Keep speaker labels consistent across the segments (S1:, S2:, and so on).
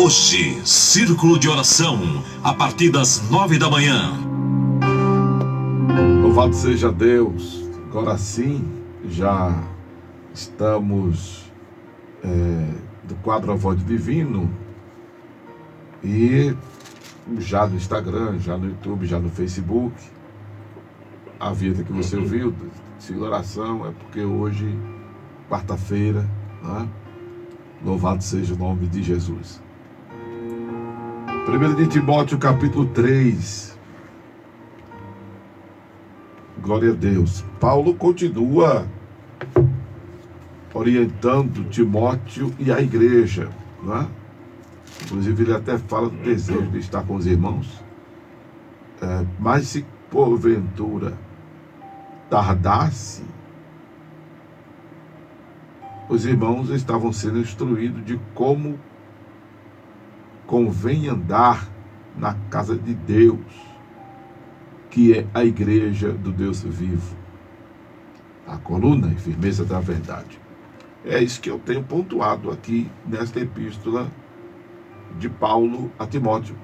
S1: Hoje, Círculo de Oração, a partir das 9 da manhã.
S2: Louvado seja Deus. Agora sim, já estamos do quadro A Voz do Divino, e já no Instagram, já no YouTube, já no Facebook. A vinheta que você ouviu, Círculo de Oração, é porque hoje, quarta-feira, né? Louvado seja o nome de Jesus. 1 de Timóteo, capítulo 3. Glória a Deus. Paulo continua orientando Timóteo e a igreja, né? Inclusive ele até fala do desejo de estar com os irmãos. Mas se porventura tardasse, os irmãos estavam sendo instruídos de como convém andar na casa de Deus, que é a igreja do Deus vivo, a coluna e firmeza da verdade. É isso que eu tenho pontuado aqui nesta epístola de Paulo a Timóteo.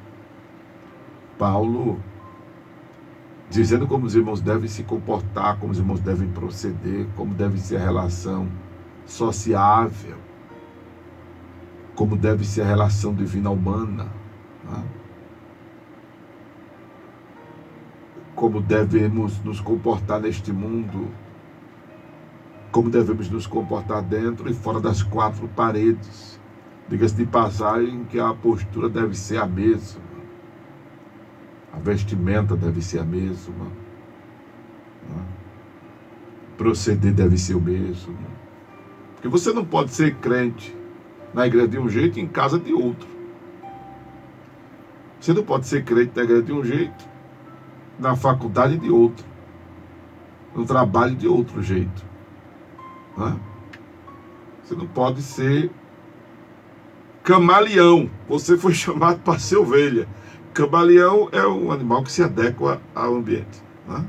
S2: Paulo dizendo como os irmãos devem se comportar, como os irmãos devem proceder, como deve ser a relação sociável, como deve ser a relação divina humana, né? Como devemos nos comportar neste mundo, como devemos nos comportar dentro e fora das quatro paredes. Diga-se de passagem que a postura deve ser a mesma, a vestimenta deve ser a mesma, né? Proceder deve ser o mesmo, porque você não pode ser crente na igreja de um jeito e em casa de outro. Você não pode ser crente na igreja de um jeito, na faculdade de outro, no trabalho de outro jeito, né? Você não pode ser camaleão. Você foi chamado para ser ovelha. Camaleão é um animal que se adequa ao ambiente, né?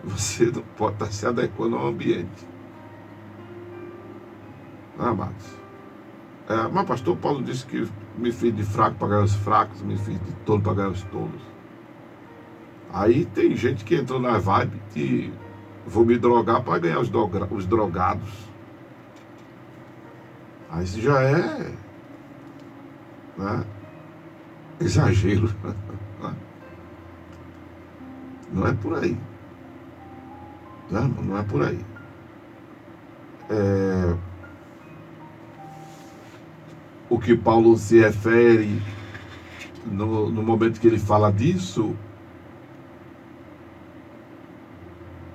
S2: Você não pode estar se adequando ao ambiente, amados. Mas pastor Paulo disse que me fiz de fraco para ganhar os fracos, me fiz de tolo para ganhar os tolos. Aí tem gente que entrou na vibe que vou me drogar para ganhar os drogados. Aí isso já é, né, exagero. Não é por aí. Não é por aí. O que Paulo se refere no momento que ele fala disso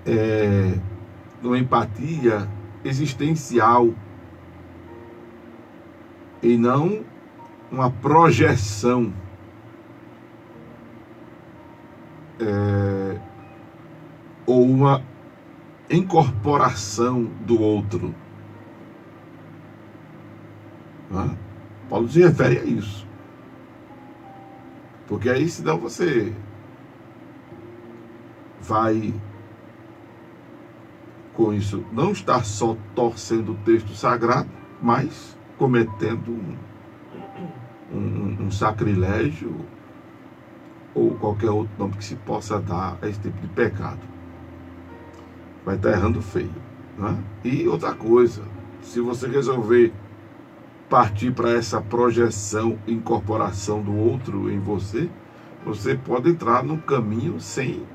S2: é uma empatia existencial e não uma projeção ou uma incorporação do outro, né? Paulo se refere a isso, porque aí senão você vai com isso não estar só torcendo o texto sagrado, mas cometendo um sacrilégio ou qualquer outro nome que se possa dar a esse tipo de pecado. Vai estar errando feio, né? E outra coisa, se você resolver partir para essa projeção e incorporação do outro em você, você pode entrar num caminho sem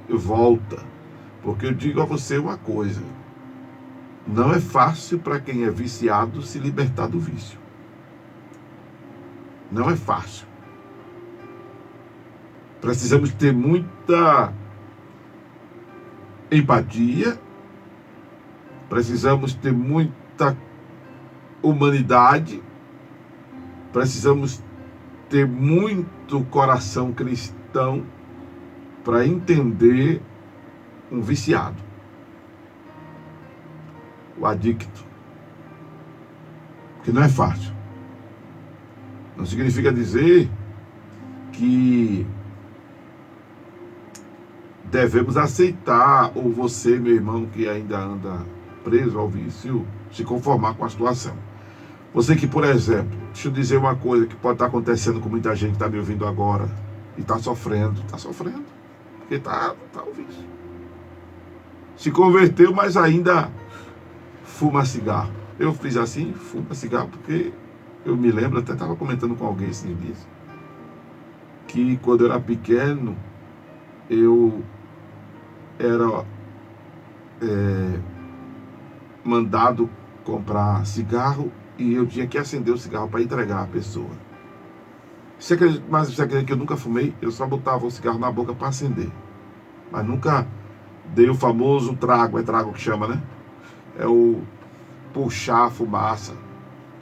S2: volta. Porque eu digo a você uma coisa: não é fácil para quem é viciado se libertar do vício. Não é fácil. Precisamos ter muita empatia, precisamos ter muita humanidade, precisamos ter muito coração cristão para entender um viciado, o adicto, que não é fácil. Não significa dizer que devemos aceitar, ou você, meu irmão, que ainda anda preso ao vício, se conformar com a situação. Você que, por exemplo, deixa eu dizer uma coisa que pode estar acontecendo com muita gente que está me ouvindo agora e está sofrendo, porque está ouvindo. Se converteu, mas ainda fuma cigarro. Eu fiz assim, fuma cigarro, porque eu me lembro, até estava comentando com alguém esses dias, que quando eu era pequeno, eu era mandado comprar cigarro e eu tinha que acender o cigarro para entregar à pessoa. Mas você acredita que eu nunca fumei? Eu só botava o cigarro na boca para acender. Mas nunca dei o famoso trago, é trago que chama, né? É o puxar a fumaça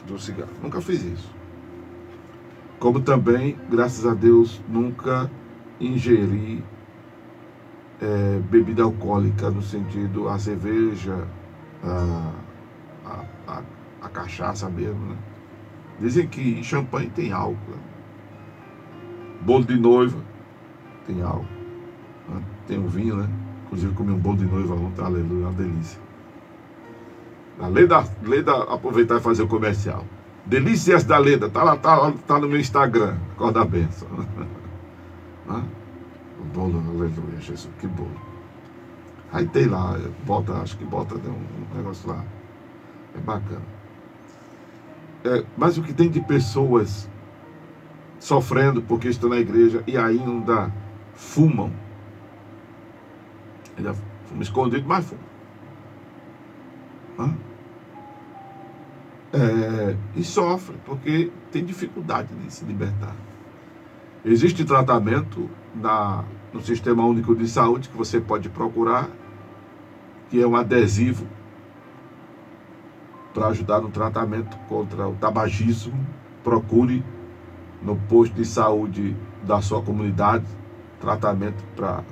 S2: do cigarro. Nunca fiz isso. Como também, graças a Deus, nunca ingeri bebida alcoólica, no sentido a cerveja, a cachaça mesmo, né? Dizem que champanhe tem álcool, né? Bolo de noiva tem álcool, né? Tem um vinho, né? Inclusive comi um bolo de noiva ontem, aleluia, uma delícia. Aproveitar e fazer o comercial. Delícias da Leda, tá no meu Instagram, Acorda a Bênção. O bolo, aleluia, Jesus, que bolo. Aí tem lá, acho que bota um negócio lá. É bacana. Mas o que tem de pessoas sofrendo porque estão na igreja e ainda fumam. Ainda fumam escondido, mas fumam. E sofre porque tem dificuldade de se libertar. Existe tratamento no Sistema Único de Saúde que você pode procurar, que é um adesivo para ajudar no tratamento contra o tabagismo. Procure no posto de saúde da sua comunidade tratamento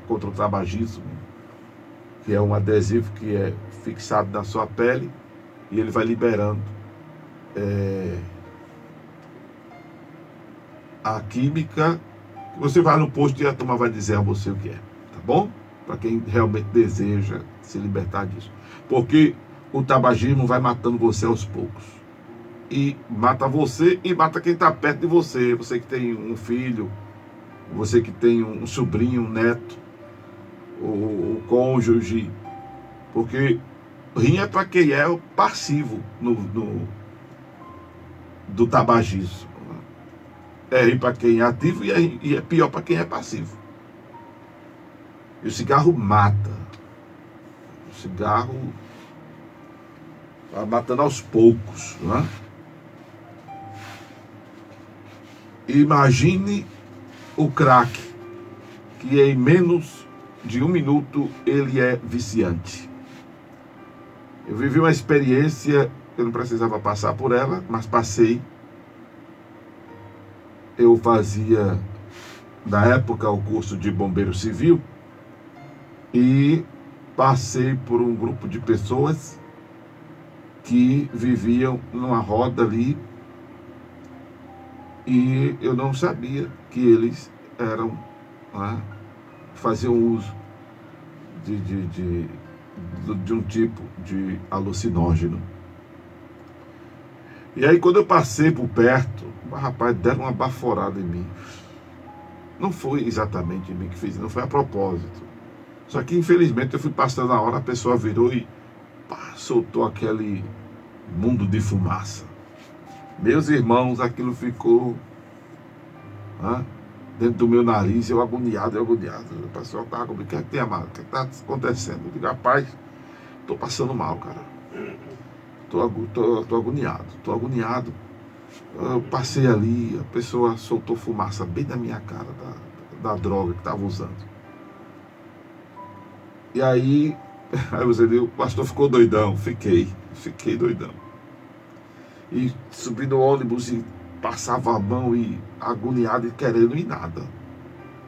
S2: contra o tabagismo, que é um adesivo que é fixado na sua pele e ele vai liberando a química. Você vai no posto e a turma vai dizer a você o que é, tá bom? Para quem realmente deseja se libertar disso. Porque o tabagismo vai matando você aos poucos. E mata você e mata quem está perto de você. Você que tem um filho, você que tem um sobrinho, um neto, o cônjuge. Porque rim é para quem é o passivo do tabagismo. É rim para quem é ativo e é pior para quem é passivo. E o cigarro mata. O cigarro vai matando aos poucos, não é? Imagine o crack, que em menos de 1 minuto ele é viciante. Eu vivi uma experiência, eu não precisava passar por ela, mas passei. Eu fazia, na época, o curso de bombeiro civil e passei por um grupo de pessoas que viviam numa roda ali e eu não sabia que eles eram, faziam uso de um tipo de alucinógeno. E aí quando eu passei por perto, rapaz, deram uma baforada em mim. Não foi exatamente em mim que fiz, não foi a propósito. Só que infelizmente eu fui passando a hora, a pessoa virou e soltou aquele mundo de fumaça. Meus irmãos, aquilo ficou dentro do meu nariz, eu agoniado. O pessoal estava comigo, o que é que tem, amado? O que está acontecendo? Eu digo, rapaz, estou passando mal, cara. Estou agoniado. Eu passei ali, a pessoa soltou fumaça bem na minha cara da droga que estava usando. E aí você diz, o pastor ficou doidão. Fiquei doidão. E subi no ônibus e passava a mão e agoniado e querendo e nada.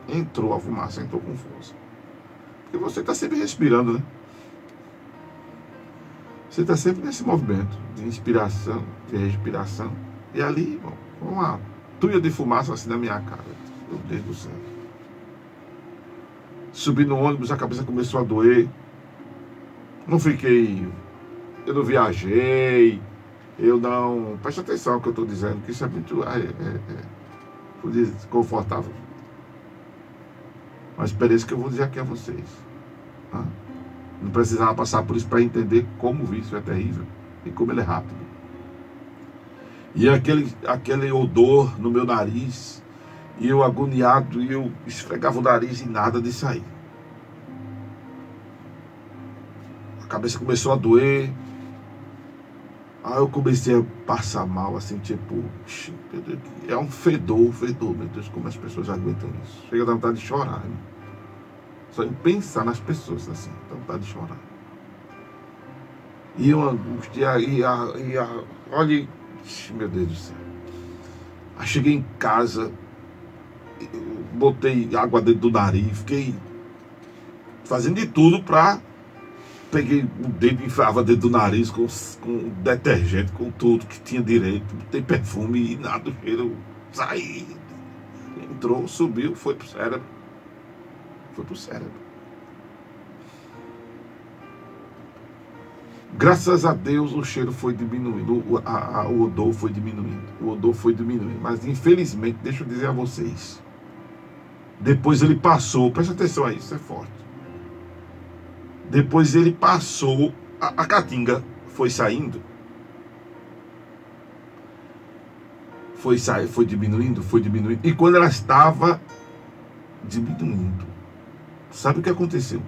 S2: Entrou a fumaça, entrou com força. Porque você está sempre respirando, né? Você está sempre nesse movimento de inspiração, de respiração. E ali, irmão, uma tuia de fumaça assim na minha cara. Meu Deus do céu. Subi no ônibus, a cabeça começou a doer. Eu não viajei. Eu não... Preste atenção no que eu estou dizendo, que isso é muito confortável. Uma experiência que eu vou dizer aqui a vocês. Tá? Não precisava passar por isso para entender como o vício é terrível e como ele é rápido. E aquele odor no meu nariz, e eu agoniado, e eu esfregava o nariz e nada de sair. A cabeça começou a doer. Aí eu comecei a passar mal, assim, tipo, é um fedor, meu Deus, como as pessoas aguentam isso. Chega a dar vontade de chorar, né? Só em pensar nas pessoas, assim, dá vontade de chorar. E uma angústia, olha, meu Deus do céu. Aí cheguei em casa, botei água dentro do nariz, fiquei fazendo de tudo pra... Peguei o dedo e enfiava dentro do nariz com detergente, com tudo que tinha direito. Botei perfume e nada, o cheiro saiu. Entrou, subiu, foi pro cérebro. Foi pro cérebro. Graças a Deus o cheiro foi diminuindo, o odor foi diminuindo. O odor foi diminuindo. Mas infelizmente, deixa eu dizer a vocês. Depois ele passou, presta atenção aí, isso é forte. Depois ele passou, a caatinga foi saindo. Foi diminuindo. E quando ela estava diminuindo, sabe o que aconteceu?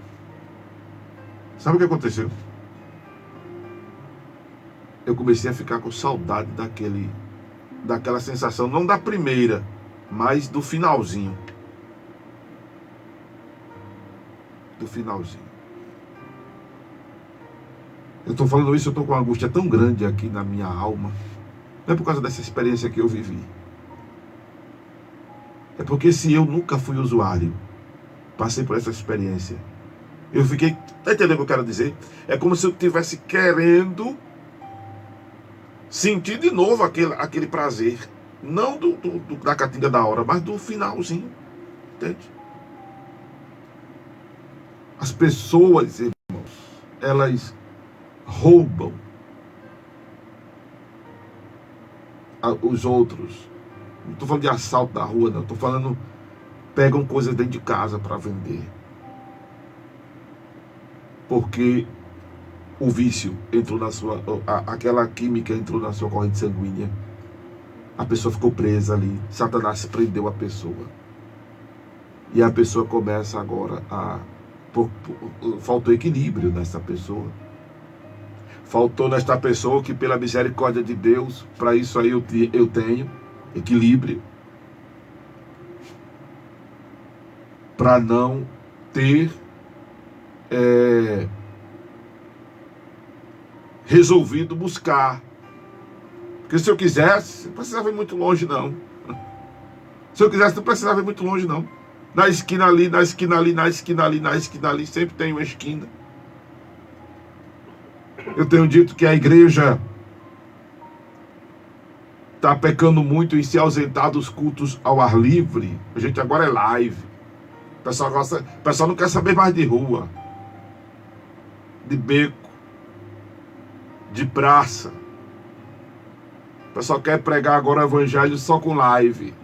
S2: Eu comecei a ficar com saudade daquela sensação, não da primeira, mas do finalzinho. Eu estou falando isso, eu estou com uma angústia tão grande aqui na minha alma. Não é por causa dessa experiência que eu vivi. É porque se eu nunca fui usuário, passei por essa experiência, eu fiquei... Está entendendo o que eu quero dizer? É como se eu estivesse querendo sentir de novo aquele prazer. Não da caatinga da hora, mas do finalzinho. Entende? As pessoas, irmãos, elas roubam os outros. Não estou falando de assalto da rua, não. Estou falando, pegam coisas dentro de casa para vender. Porque o vício entrou na sua... aquela química entrou na sua corrente sanguínea. A pessoa ficou presa ali. Satanás prendeu a pessoa. E a pessoa começa agora a... faltou equilíbrio nessa pessoa. Faltou nesta pessoa que, pela misericórdia de Deus, para isso aí eu tenho equilíbrio. Para não ter resolvido buscar. Porque se eu quisesse, não precisava ir muito longe, não. Se eu quisesse, não precisava ir muito longe, não. Na esquina ali, sempre tem uma esquina. Eu tenho dito que a igreja está pecando muito em se ausentar dos cultos ao ar livre. A gente agora é live. O pessoal não quer saber mais de rua, de beco, de praça. O pessoal quer pregar agora o evangelho só com live.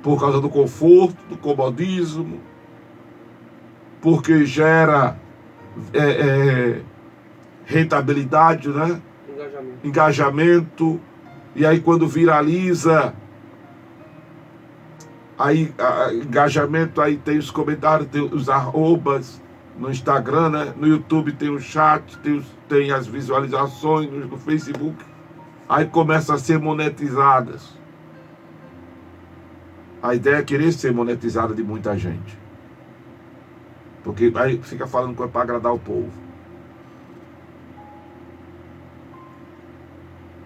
S2: Por causa do conforto, do comodismo, porque gera rentabilidade, né? Engajamento. E aí quando viraliza, aí engajamento, aí tem os comentários, tem os arrobas no Instagram, né? No YouTube tem o chat, tem as visualizações no Facebook. Aí começa a ser monetizadas. A ideia é querer ser monetizada de muita gente. Porque aí fica falando que é para agradar o povo.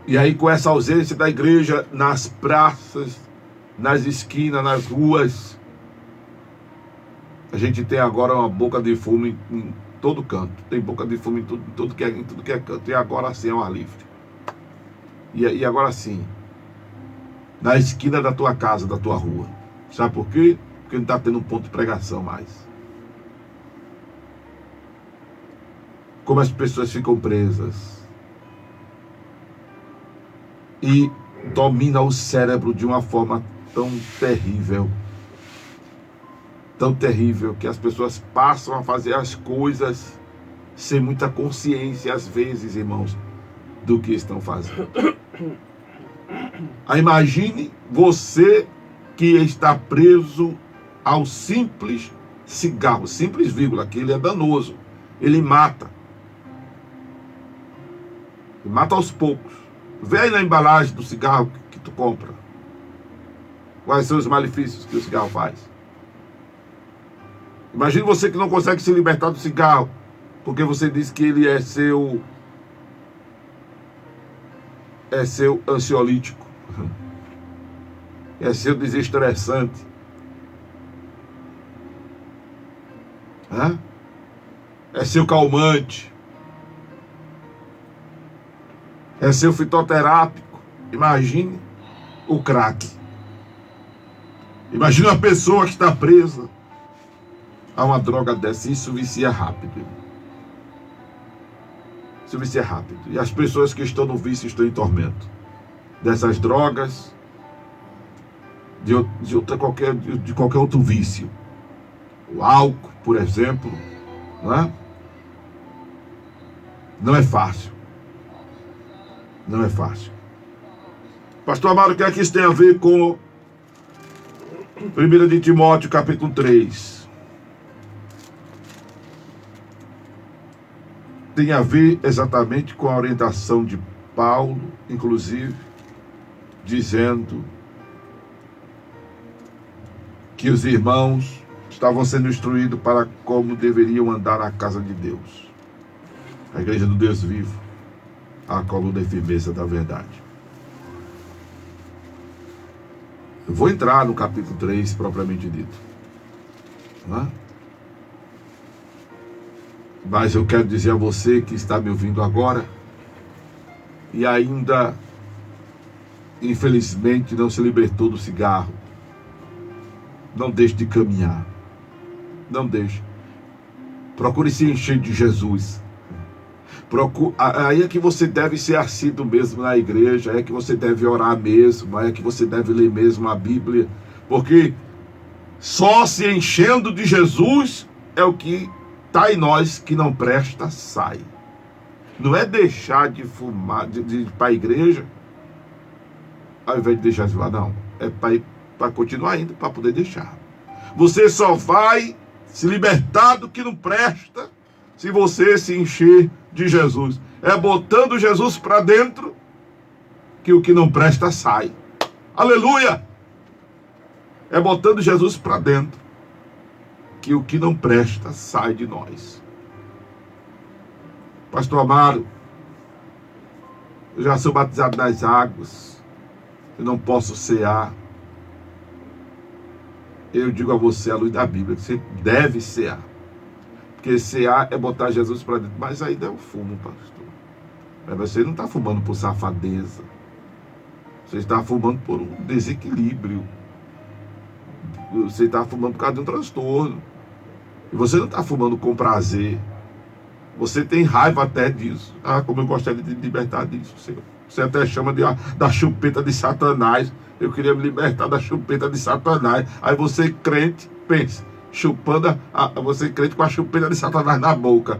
S2: E aí com essa ausência da igreja nas praças, nas esquinas, nas ruas, a gente tem agora uma boca de fumo em todo canto. Tem boca de fumo em tudo que é canto. E agora sim é um ar livre. E agora sim, na esquina da tua casa, da tua rua. Sabe por quê? Porque não está tendo um ponto de pregação mais. Como as pessoas ficam presas. e domina o cérebro de uma forma tão terrível, que as pessoas passam a fazer as coisas sem muita consciência, às vezes, irmãos, do que estão fazendo. Imagine você que está preso ao simples cigarro, simples vírgula, que ele é danoso, ele mata aos poucos. Vê aí na embalagem do cigarro que tu compra, quais são os malefícios que o cigarro faz. Imagine você que não consegue se libertar do cigarro, porque você diz que ele é seu ansiolítico, é seu desestressante, é seu calmante, é seu fitoterápico. Imagine o crack. Imagine uma pessoa que está presa a uma droga dessa. Isso vicia rápido. Isso vicia rápido. E as pessoas que estão no vício estão em tormento dessas drogas, de qualquer outro vício. O álcool, por exemplo, não é fácil. Não é fácil. Pastor Amaro, o que é que isso tem a ver com 1 de Timóteo, capítulo 3? Tem a ver exatamente com a orientação de Paulo, inclusive, dizendo que os irmãos estavam sendo instruídos para como deveriam andar na casa de Deus, a igreja do Deus vivo, a coluna e firmeza da verdade. Eu vou entrar no capítulo 3 propriamente dito, mas eu quero dizer a você que está me ouvindo agora e ainda infelizmente não se libertou do cigarro, não deixe de caminhar, não deixe. Procure se encher de Jesus. Aí é que você deve ser assíduo mesmo na igreja, é que você deve orar mesmo, é que você deve ler mesmo a Bíblia, porque só se enchendo de Jesus é o que está em nós, que não presta, sai. Não é deixar de fumar, de ir para a igreja, ao invés de deixar de fumar, não. É para continuar indo, para poder deixar. Você só vai se libertar do que não presta se você se encher de Jesus. É botando Jesus para dentro que o que não presta sai. Aleluia! É botando Jesus para dentro que o que não presta sai de nós. Pastor Amaro, eu já sou batizado nas águas, eu não posso cear. Eu digo a você, à luz da Bíblia, que você deve cear. Porque cear é botar Jesus para dentro. Mas ainda é o fumo, pastor. Mas você não está fumando por safadeza. Você está fumando por um desequilíbrio. Você está fumando por causa de um transtorno. E você não está fumando com prazer. Você tem raiva até disso. Como eu gostaria de libertar disso, Senhor. Você até chama da chupeta de Satanás. Eu queria me libertar da chupeta de Satanás. Aí você, crente, pensa, você crente com a chupeta de Satanás na boca.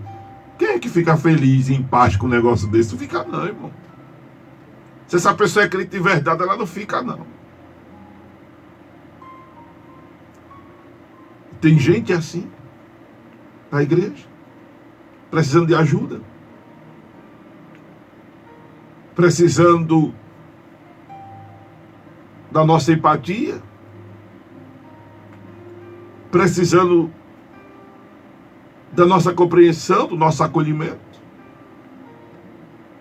S2: Quem é que fica feliz e em paz com um negócio desse? Não fica não, irmão. Se essa pessoa é crente de verdade, ela não fica não. Tem gente assim na igreja, precisando de ajuda, precisando da nossa empatia, precisando da nossa compreensão, do nosso acolhimento.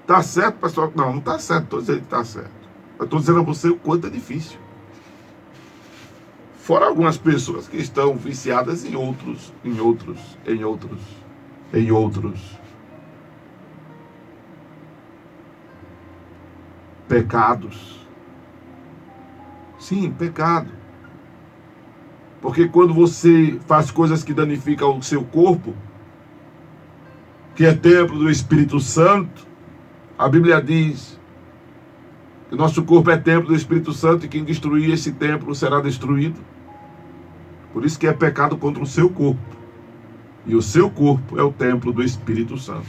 S2: Tá certo, pessoal? Não está certo. Estou dizendo que está certo. Eu estou dizendo a você o quanto é difícil. Fora algumas pessoas que estão viciadas em outros pecados. Sim, pecado. Porque quando você faz coisas que danificam o seu corpo, que é templo do Espírito Santo, a Bíblia diz O nosso corpo é templo do Espírito Santo e quem destruir esse templo será destruído. Por isso que é pecado contra o seu corpo. E o seu corpo é o templo do Espírito Santo.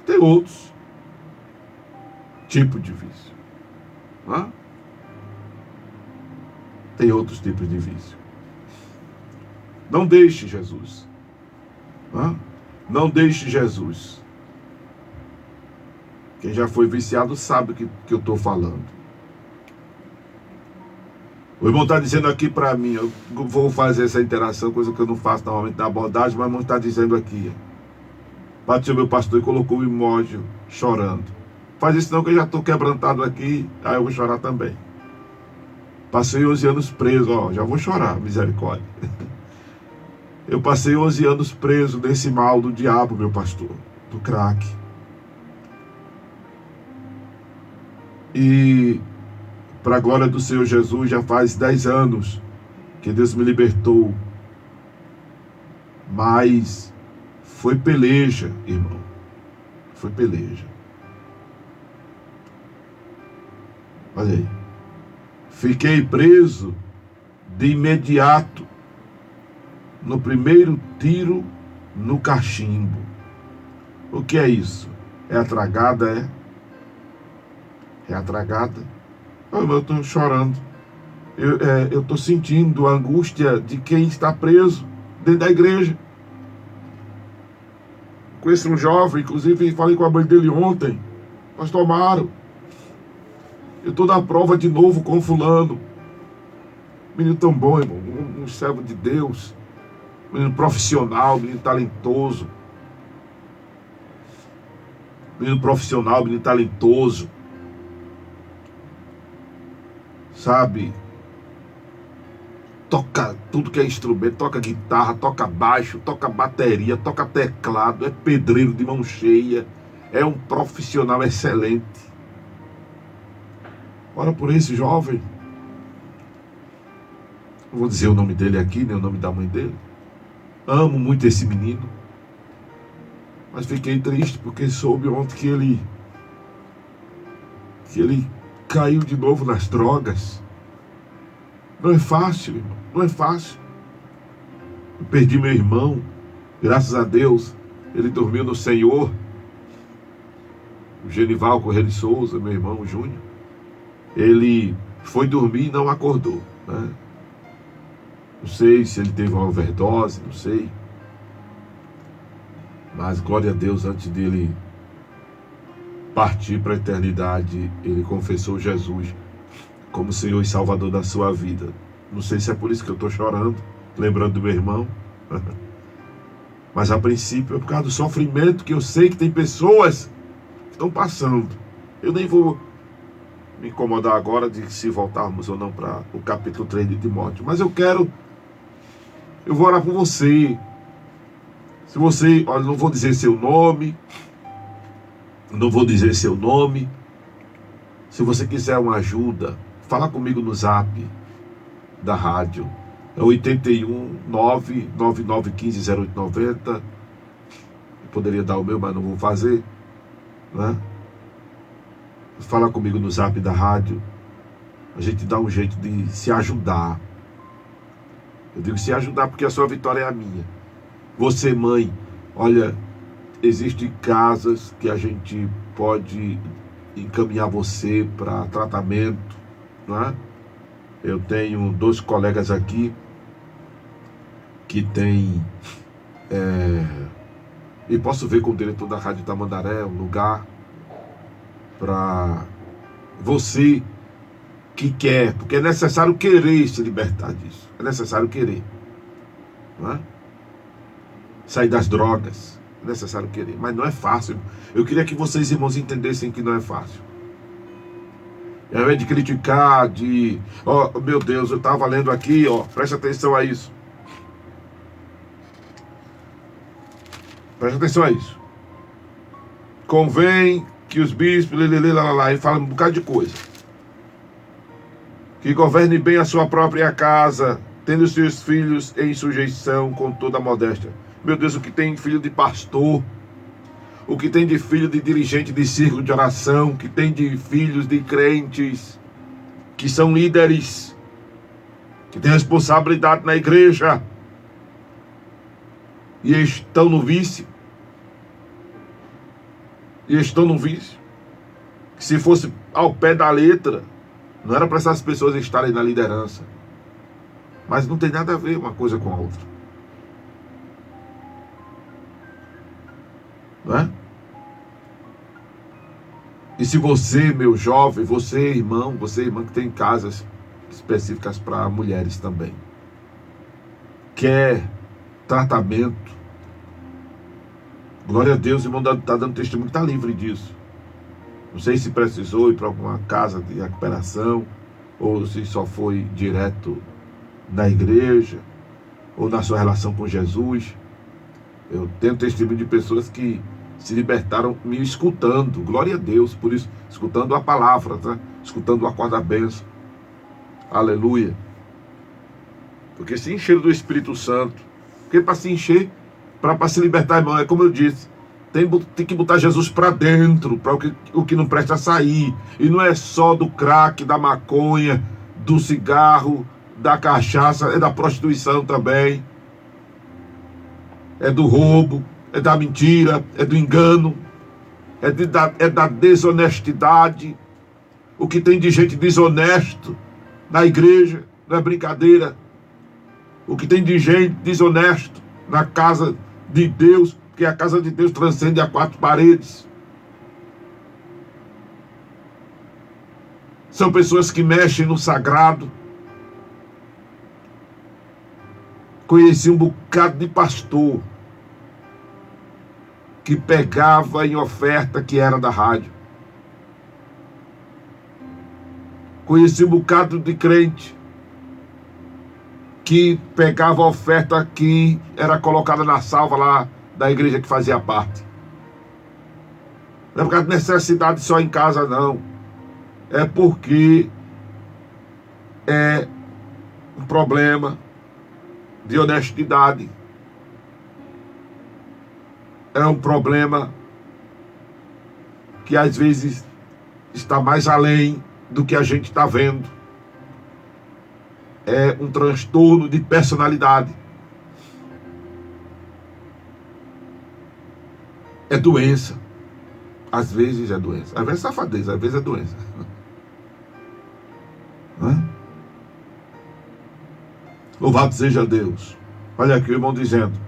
S2: Tem outros tipos de vício. Tem outros tipos de vício. Não deixe Jesus. Não deixe Jesus. Quem já foi viciado sabe o que eu estou falando. O irmão está dizendo aqui para mim, eu vou fazer essa interação, coisa que eu não faço normalmente na abordagem, mas o irmão está dizendo aqui. Bateu meu pastor e colocou o emoji chorando. Faz isso não que eu já estou quebrantado aqui, aí eu vou chorar também. Passei 11 anos preso, já vou chorar, misericórdia. Eu passei 11 anos preso nesse mal do diabo, meu pastor, do crack. E, para a glória do Senhor Jesus, já faz 10 anos que Deus me libertou. Mas foi peleja, irmão. Foi peleja. Olha aí. Fiquei preso de imediato no primeiro tiro no cachimbo. O que é isso? É a tragada, é a tragada. Eu estou chorando. Eu estou sentindo a angústia de quem está preso dentro da igreja. Conheço um jovem, inclusive falei com a mãe dele ontem. Pastor Amaro, eu estou na prova de novo com fulano. Menino tão bom, irmão. Um servo de Deus. Menino profissional, menino talentoso. Menino profissional, menino talentoso. Sabe? Toca tudo que é instrumento, toca guitarra, toca baixo, toca bateria, toca teclado, é pedreiro de mão cheia, é um profissional excelente. Ora por esse jovem. Não vou dizer o nome dele aqui, nem o nome da mãe dele. Amo muito esse menino. Mas fiquei triste porque soube ontem que ele caiu de novo nas drogas. Não é fácil, irmão. Não é fácil. Eu perdi meu irmão. Graças a Deus, ele dormiu no Senhor. O Genival Correia de Souza, meu irmão, o Júnior. Ele foi dormir e não acordou, né? Não sei se ele teve uma overdose, não sei. Mas glória a Deus, antes dele partir para a eternidade, ele confessou Jesus como Senhor e Salvador da sua vida. Não sei se é por isso que eu estou chorando, lembrando do meu irmão. Mas a princípio é por causa do sofrimento que eu sei que tem pessoas que estão passando. Eu nem vou me incomodar agora de se voltarmos ou não para o capítulo 3 de Timóteo. Mas eu vou orar por você. Se você, olha, não vou dizer seu nome. Se você quiser uma ajuda, fala comigo no zap da rádio. É 81 99915 0890. Eu poderia dar o meu, mas não vou fazer, né? Fala comigo no zap da rádio. A gente dá um jeito de se ajudar. Eu digo se ajudar porque a sua vitória é a minha. Você, mãe, olha, existem casas que a gente pode encaminhar você para tratamento, não é? Eu tenho 2 colegas aqui que tem e posso ver com o diretor da Rádio Tamandaré um lugar para você que quer, porque é necessário querer se libertar disso. É necessário querer, não é? Sair das drogas. É necessário querer, mas não é fácil. Eu queria que vocês, irmãos, entendessem que não é fácil. Ao invés de criticar, meu Deus, eu estava lendo aqui, preste atenção a isso. Preste atenção a isso. Convém que os bispos, e fala um bocado de coisa. Que governe bem a sua própria casa, tendo seus filhos em sujeição com toda a modéstia. Meu Deus, o que tem filho de pastor, o que tem de filho de dirigente de círculo de oração, que tem de filhos de crentes, que são líderes, que têm responsabilidade na igreja, e estão no vício. Que se fosse ao pé da letra, não era para essas pessoas estarem na liderança. Mas não tem nada a ver uma coisa com a outra. Não é? E se você, meu jovem, você irmã que tem casas específicas para mulheres também, quer tratamento, glória a Deus, o irmão está dando testemunho que está livre disso. Não sei se precisou ir para alguma casa de recuperação, ou se só foi direto na igreja, ou na sua relação com Jesus. Eu tenho testemunho de pessoas que se libertaram me escutando, glória a Deus por isso, escutando a palavra, tá? Escutando o acordo da bênção, aleluia, porque se encheram do Espírito Santo, porque para se encher, para se libertar, irmão, é como eu disse, tem que botar Jesus para dentro, para o que não presta sair, e não é só do crack, da maconha, do cigarro, da cachaça, é da prostituição também, é do roubo, é da mentira, é do engano, é da desonestidade. O que tem de gente desonesto na igreja, não é brincadeira. O que tem de gente desonesto na casa de Deus, porque a casa de Deus transcende a 4 paredes. São pessoas que mexem no sagrado. Conheci um bocado de pastor que pegava em oferta que era da rádio. Conheci um bocado de crente que pegava a oferta que era colocada na salva lá da igreja que fazia parte. Não é por causa de necessidade só em casa, não. É porque é um problema de honestidade. É um problema que às vezes está mais além do que a gente está vendo. É um transtorno de personalidade. É doença. Às vezes é doença. Às vezes é safadeza, às vezes é doença. Não é? Louvado seja Deus. Olha aqui o irmão dizendo: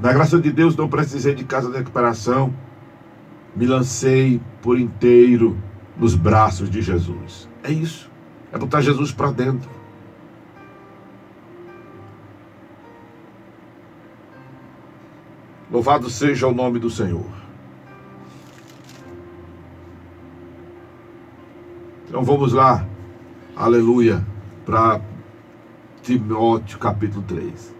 S2: na graça de Deus não precisei de casa de recuperação. Me lancei por inteiro nos braços de Jesus. É isso. É botar Jesus para dentro. Louvado seja o nome do Senhor. Então vamos lá. Aleluia. Para Timóteo capítulo 3.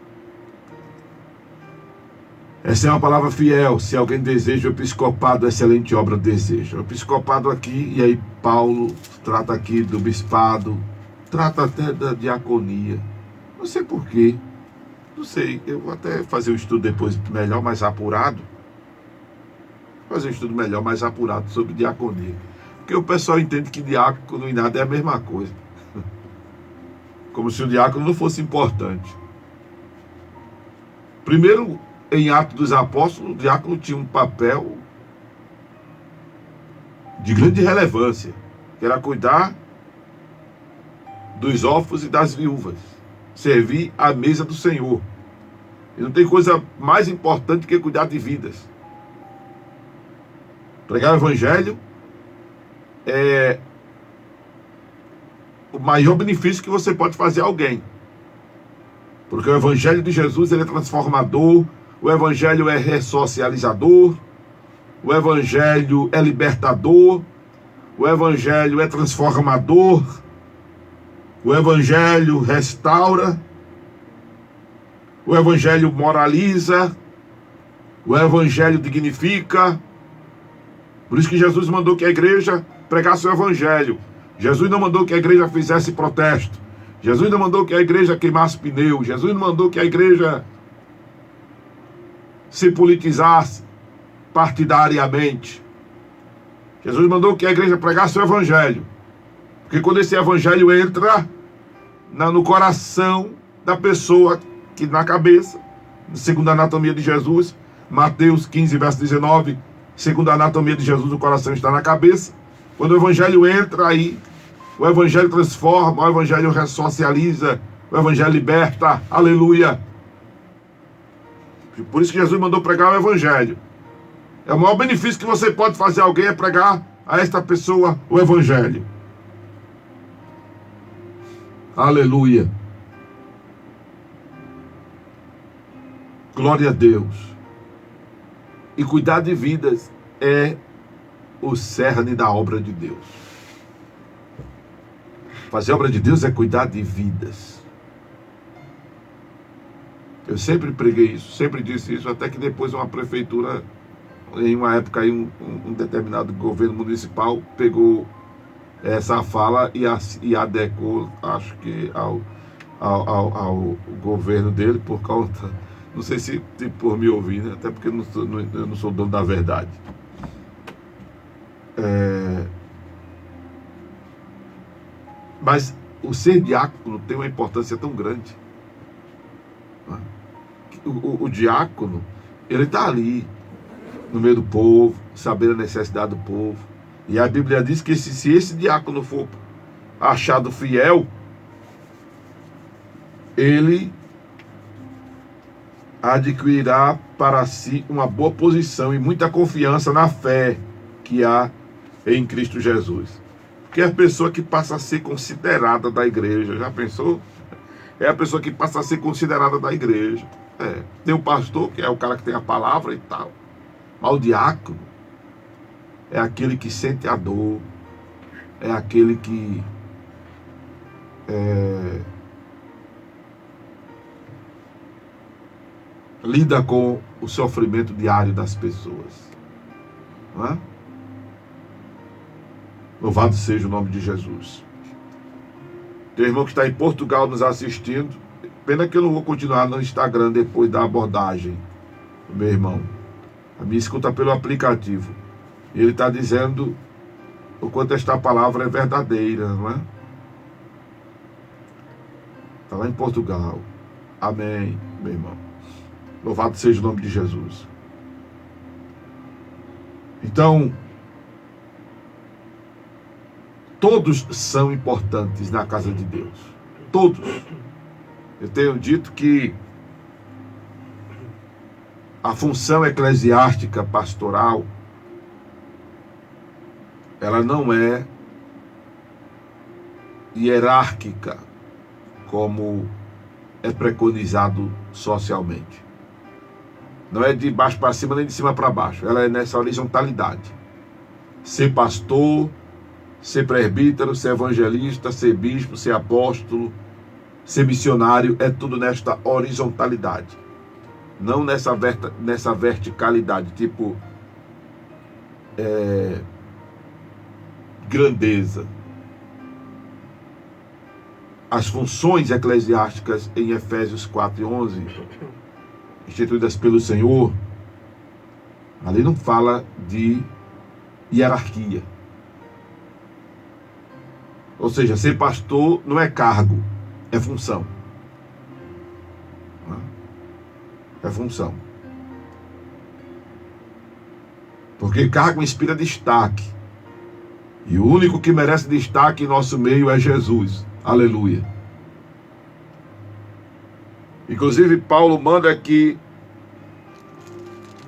S2: Essa é uma palavra fiel. Se alguém deseja o episcopado, excelente obra deseja. O episcopado aqui, e aí Paulo trata aqui do bispado, trata até da diaconia. Não sei porquê. Não sei, eu vou até fazer um estudo depois melhor, mais apurado. Fazer um estudo melhor, mais apurado sobre diaconia. Porque o pessoal entende que diácono e nada é a mesma coisa. Como se o diácono não fosse importante. Primeiro, em Atos dos Apóstolos, o diácono tinha um papel de grande relevância, que era cuidar dos órfãos e das viúvas, servir à mesa do Senhor. E não tem coisa mais importante que cuidar de vidas. Pregar o evangelho é o maior benefício que você pode fazer a alguém. Porque o evangelho de Jesus, ele é transformador, o evangelho é ressocializador, o evangelho é libertador, o evangelho é transformador, o evangelho restaura, o evangelho moraliza, o evangelho dignifica. Por isso que Jesus mandou que a igreja pregasse o evangelho. Jesus não mandou que a igreja fizesse protesto. Jesus não mandou que a igreja queimasse pneu. Jesus não mandou que a igreja se politizasse partidariamente. Jesus mandou que a igreja pregasse o evangelho. Porque quando esse evangelho entra no coração da pessoa, que na cabeça, segundo a anatomia de Jesus, Mateus 15, verso 19, segundo a anatomia de Jesus, o coração está na cabeça. Quando o evangelho entra aí, o evangelho transforma, o evangelho ressocializa, o evangelho liberta, aleluia. Por isso que Jesus mandou pregar o evangelho. É o maior benefício que você pode fazer a alguém é pregar a esta pessoa o evangelho. Aleluia. Glória a Deus. E cuidar de vidas é o cerne da obra de Deus. Fazer a obra de Deus é cuidar de vidas. Eu sempre preguei isso, sempre disse isso, até que depois uma prefeitura, em uma época aí, um determinado governo municipal pegou essa fala e adequou, acho que ao governo dele, por conta, não sei se por me ouvir, né? Até porque eu não sou dono da verdade. Mas o ser diácono tem uma importância tão grande. Né? O diácono, ele está ali, no meio do povo, sabendo a necessidade do povo. E a Bíblia diz que se esse diácono for achado fiel, ele adquirirá para si uma boa posição e muita confiança na fé que há em Cristo Jesus. Porque é a pessoa que passa a ser considerada da igreja. Já pensou? É a pessoa que passa a ser considerada da igreja. Tem o pastor, que é o cara que tem a palavra e tal. Mas o diácono é aquele que sente a dor, é aquele que lida com o sofrimento diário das pessoas. Não é? Louvado seja o nome de Jesus. Tem um irmão que está em Portugal nos assistindo. Pena que eu não vou continuar no Instagram depois da abordagem do meu irmão. A minha escuta pelo aplicativo. Ele está dizendo o quanto esta palavra é verdadeira, não é? Está lá em Portugal. Amém, meu irmão. Louvado seja o nome de Jesus. Então, todos são importantes na casa de Deus. Todos. Eu tenho dito que a função eclesiástica pastoral, ela não é hierárquica, como é preconizado socialmente. Não é de baixo para cima, nem de cima para baixo. Ela é nessa horizontalidade. Ser pastor, ser presbítero, ser evangelista, ser bispo, ser apóstolo, ser missionário, é tudo nesta horizontalidade. Não nessa verticalidade, tipo grandeza. As funções eclesiásticas em Efésios 4:11, instituídas pelo Senhor, ali não fala de hierarquia. Ou seja, ser pastor não é cargo, é função. É função. Porque cargo inspira destaque. E o único que merece destaque em nosso meio é Jesus. Aleluia. Inclusive, Paulo manda que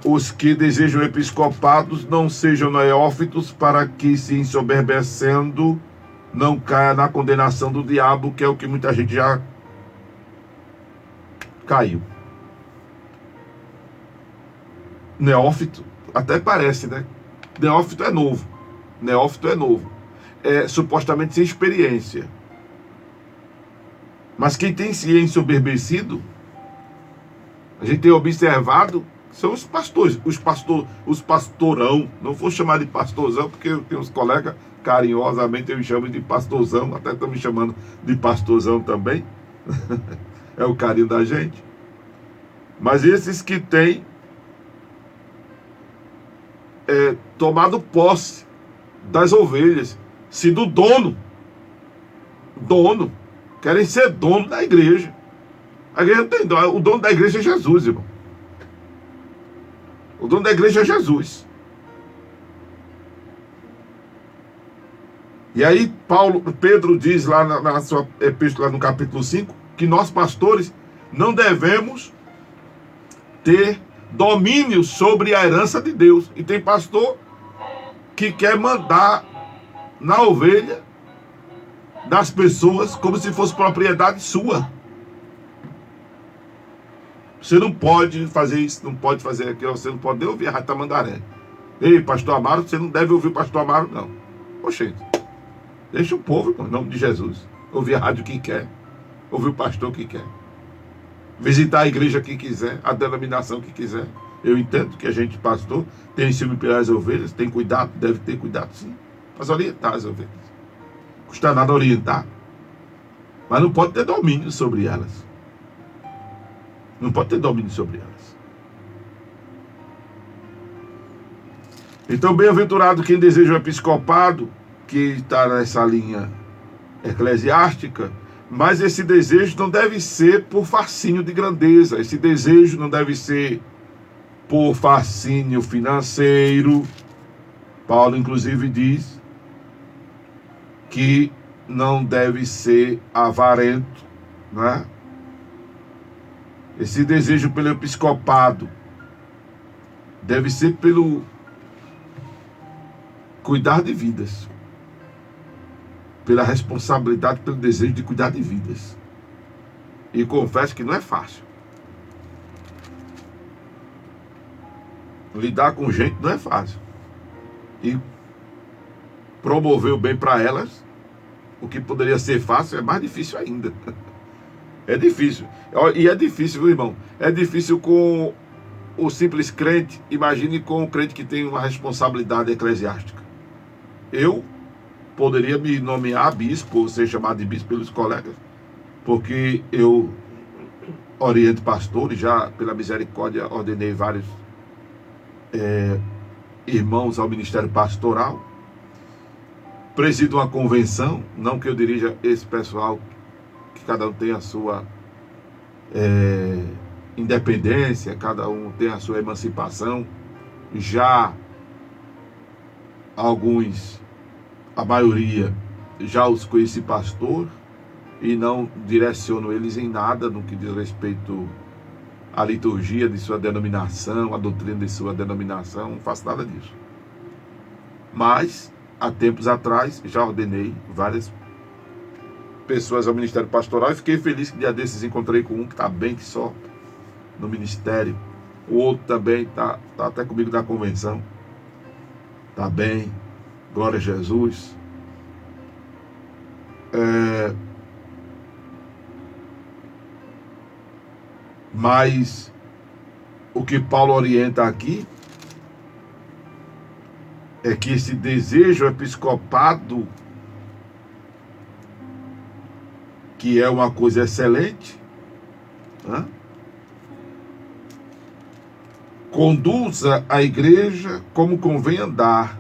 S2: os que desejam episcopados não sejam neófitos, para que, se ensoberbecendo, não caia na condenação do diabo, que é o que muita gente já caiu. Neófito, até parece, né? Neófito é novo. Neófito é novo. É supostamente sem experiência. Mas quem tem se ensoberbecido, a gente tem observado, são os pastores, os pastorão. Não vou chamar de pastorzão, porque eu tenho uns colegas, carinhosamente eu me chamo de pastorzão, até estão me chamando de pastorzão também. É o carinho da gente. Mas esses que têm tomado posse das ovelhas, sido dono, querem ser dono da igreja. A igreja não tem dono, o dono da igreja é Jesus, irmão. O dono da igreja é Jesus. E aí Pedro diz lá na sua epístola, no capítulo 5, que nós pastores não devemos ter domínio sobre a herança de Deus. E tem pastor que quer mandar na ovelha das pessoas como se fosse propriedade sua. Você não pode fazer isso, não pode fazer aquilo, você não pode nem ouvir a Rádio Tamandaré. Ei, pastor Amaro, você não deve ouvir o pastor Amaro, não. Oxente, deixa o povo, em nome de Jesus, ouvir a rádio que quer, ouvir o pastor que quer, visitar a igreja que quiser, a denominação que quiser. Eu entendo que a gente, pastor, tem ensino pelas ovelhas, tem cuidado, deve ter cuidado sim, mas orientar as ovelhas. Custa nada orientar, mas não pode ter domínio sobre elas. Não pode ter domínio sobre elas. Então, bem-aventurado quem deseja o episcopado, que está nessa linha eclesiástica, mas esse desejo não deve ser por fascínio de grandeza, esse desejo não deve ser por fascínio financeiro. Paulo, inclusive, diz que não deve ser avarento, né? Esse desejo pelo episcopado deve ser pelo cuidar de vidas, pela responsabilidade, pelo desejo de cuidar de vidas. E confesso que não é fácil. Lidar com gente não é fácil. E promover o bem para elas, o que poderia ser fácil, é mais difícil ainda. É difícil. E é difícil, viu, irmão? É difícil com o simples crente. Imagine com o crente que tem uma responsabilidade eclesiástica. Eu poderia me nomear bispo, ou ser chamado de bispo pelos colegas, porque eu oriento pastores, já pela misericórdia ordenei vários irmãos ao ministério pastoral. Presido uma convenção, não que eu dirija esse pessoal, que cada um tem a sua independência, cada um tem a sua emancipação. Já alguns, a maioria, já os conheci pastor e não direciono eles em nada no que diz respeito à liturgia de sua denominação, à doutrina de sua denominação, não faço nada disso. Mas, há tempos atrás, já ordenei várias pessoas ao ministério pastoral e fiquei feliz que dia desses encontrei com um que está bem que só no ministério. O outro também está até comigo na convenção. Está bem, glória a Jesus. Mas o que Paulo orienta aqui é que esse desejo episcopado, que é uma coisa excelente, né, conduza a igreja como convém andar.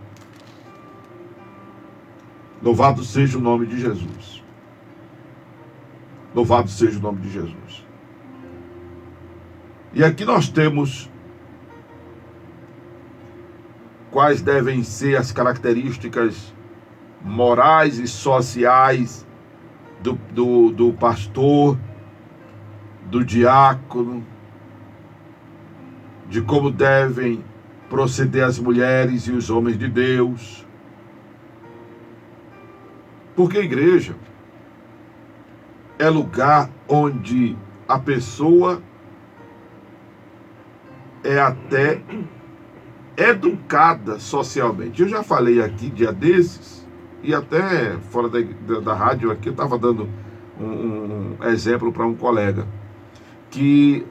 S2: Louvado seja o nome de Jesus. Louvado seja o nome de Jesus. E aqui nós temos quais devem ser as características morais e sociais do pastor, do diácono, de como devem proceder as mulheres e os homens de Deus. Porque a igreja é lugar onde a pessoa é até educada socialmente. Eu já falei aqui dia desses, e até fora da rádio aqui, eu estava dando um exemplo para um colega, que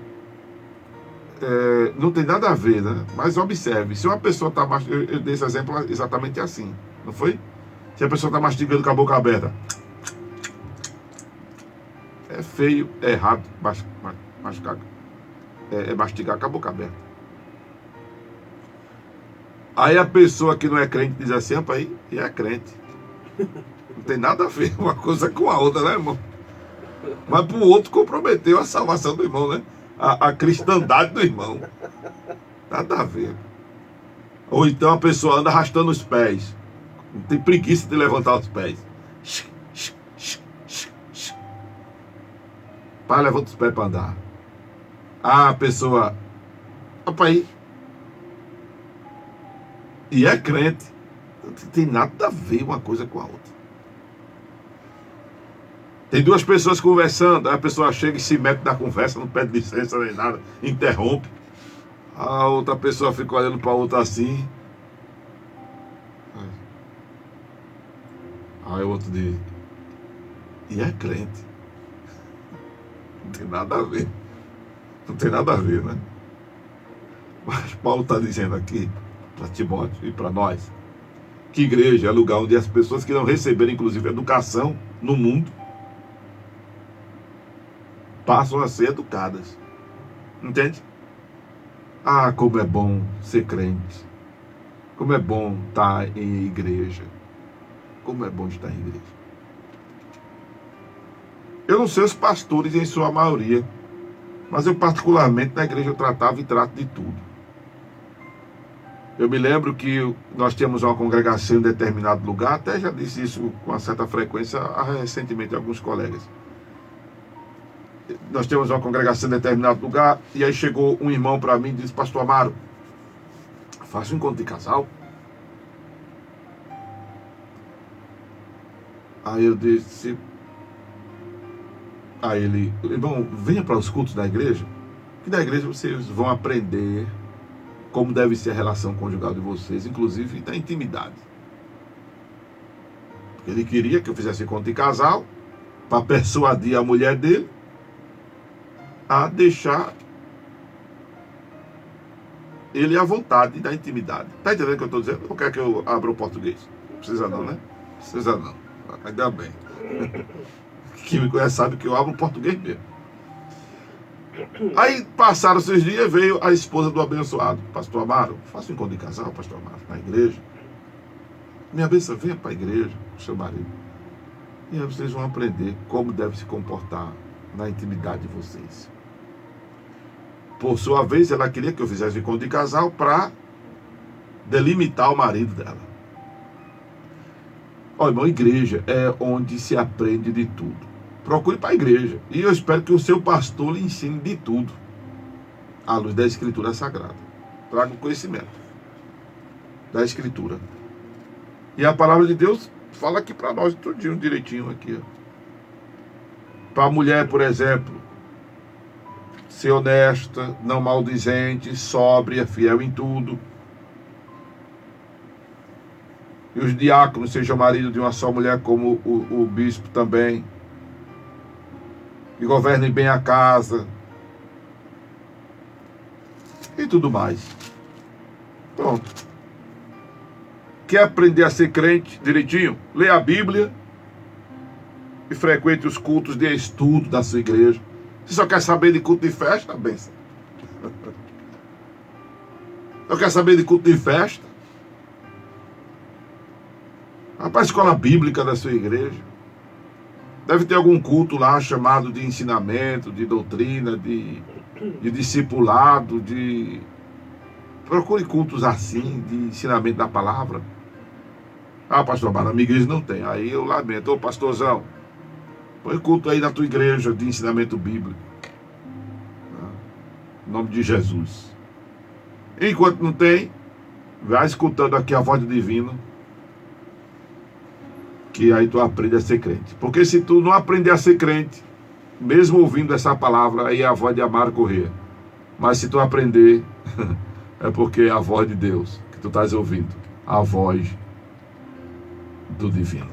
S2: não tem nada a ver, né? Mas observe, se uma pessoa está... Eu dei esse exemplo exatamente assim, não foi? Se a pessoa está mastigando com a boca aberta, é feio, é errado mastigar com a boca aberta. Aí a pessoa que não é crente diz assim, rapaz, e é crente. Não tem nada a ver uma coisa com a outra, né, irmão? Mas para o outro comprometeu a salvação do irmão, né? A cristandade do irmão. Nada a ver. Ou então a pessoa anda arrastando os pés. Não tem preguiça de levantar os pés. Pai, levanta os pés para andar. A pessoa... Rapaz, e é crente. Não tem nada a ver uma coisa com a outra. Tem duas pessoas conversando, aí a pessoa chega e se mete na conversa, não pede licença nem nada, interrompe. A outra pessoa fica olhando para a outra assim. Aí o outro diz, e é crente. Não tem nada a ver. Não tem nada a ver, né? Mas Paulo está dizendo aqui, para Timóteo e para nós, que igreja é lugar onde as pessoas que não receberam, inclusive, educação no mundo, passam a ser educadas. Entende? Ah, como é bom ser crente. Como é bom estar em igreja. Como é bom estar em igreja. Eu não sei os pastores em sua maioria, mas eu particularmente na igreja eu tratava e trato de tudo. Eu me lembro que nós tínhamos uma congregação em determinado lugar, até já disse isso com uma certa frequência recentemente a alguns colegas. Nós temos uma congregação em determinado lugar, e aí chegou um irmão para mim e disse, pastor Amaro, faça um encontro de casal. Aí eu disse, aí ele, irmão, venha para os cultos da igreja, que da igreja vocês vão aprender como deve ser a relação conjugal de vocês, inclusive da intimidade. Ele queria que eu fizesse encontro de casal, para persuadir a mulher dele a deixar ele à vontade da intimidade. Está entendendo o que eu estou dizendo? Ou quer que eu abra o português? Não precisa não, né? Precisa não. Ainda bem. Quem me conhece sabe que eu abro o português mesmo. Aí passaram esses dias, veio a esposa do abençoado, pastor Amaro, faça um encontro de casal, pastor Amaro, na igreja. Minha bênção, venha para a igreja, seu marido. E aí vocês vão aprender como deve se comportar na intimidade de vocês. Por sua vez, ela queria que eu fizesse um encontro de casal para delimitar o marido dela. Olha, irmão, igreja é onde se aprende de tudo. Procure para a igreja. E eu espero que o seu pastor lhe ensine de tudo, à luz da Escritura Sagrada. Traga o conhecimento da Escritura. E a palavra de Deus fala aqui para nós tudinho, direitinho aqui. Para a mulher, por exemplo, ser honesta, não maldizente, sóbria, fiel em tudo. E os diáconos sejam marido de uma só mulher, como o bispo também. E governem bem a casa. E tudo mais. Pronto. Quer aprender a ser crente direitinho? Leia a Bíblia e frequente os cultos de estudo da sua igreja. Você só quer saber de culto de festa? Benção. Só quer saber de culto de festa? Vai para a escola bíblica da sua igreja. Deve ter algum culto lá chamado de ensinamento, de doutrina, de discipulado, de... Procure cultos assim, de ensinamento da palavra. Ah, pastor, mas na minha igreja não tem. Aí eu lamento. Ô, pastorzão, põe culto aí na tua igreja de ensinamento bíblico. Em nome de Jesus. Enquanto não tem, vai escutando aqui a voz do divino, que aí tu aprende a ser crente. Porque se tu não aprender a ser crente, mesmo ouvindo essa palavra, aí é a voz de Amaro Corrêa. Mas se tu aprender, é porque é a voz de Deus que tu estás ouvindo. A voz do divino.